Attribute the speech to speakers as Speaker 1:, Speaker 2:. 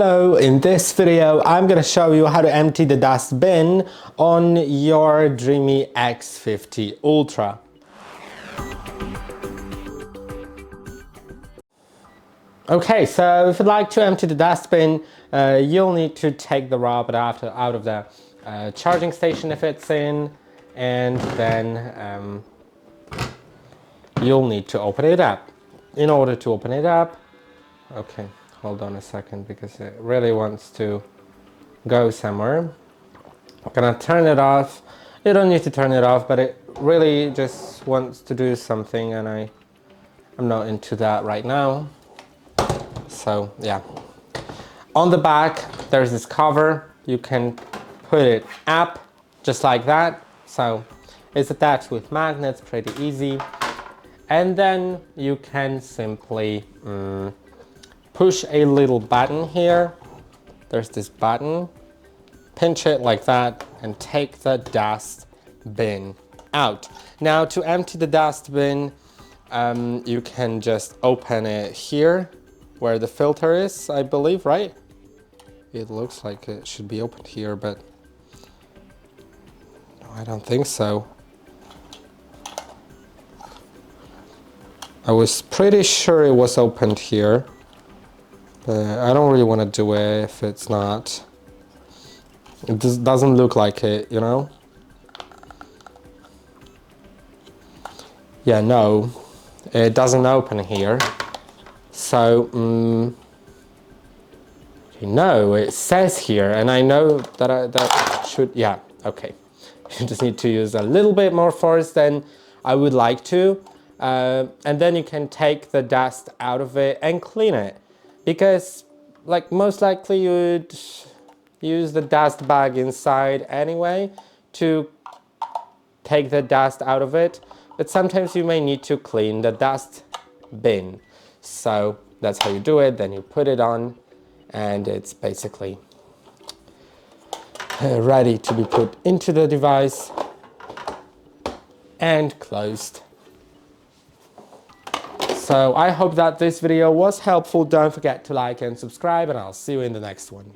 Speaker 1: Hello, in this video I'm going to show you how to empty the dust bin on your DREAME X50 Ultra. Okay, so if you'd like to empty the dust bin, you'll need to take the raw adapter out of the charging station if it's in, and then you'll need to open it up. In order to open it up, okay, hold on a second because it really wants to go somewhere. I'm gonna turn it off. You don't need to turn it off, but it really just wants to do something, and I'm not into that right now. So yeah, on the back there's this cover. You can put it up just like that. So it's attached with magnets, pretty easy. And then you can simply push a little button here. There's this button. Pinch it like that and take the dust bin out. Now to empty the dust bin, you can just open it here where the filter is, I believe, right? It looks like it should be opened here, but no, I don't think so. I was pretty sure it was opened here, but I don't really want to do it if it's not. It just doesn't look like it, you know? Yeah, no, it doesn't open here. So, no, it says here, and I know that that should, yeah, okay. You just need to use a little bit more force than I would like to. And then you can take the dust out of it and clean it. Because, like, most likely you would use the dust bag inside anyway to take the dust out of it. But sometimes you may need to clean the dust bin. So that's how you do it. Then you put it on and it's basically ready to be put into the device and closed. So I hope that this video was helpful. Don't forget to like and subscribe, and I'll see you in the next one.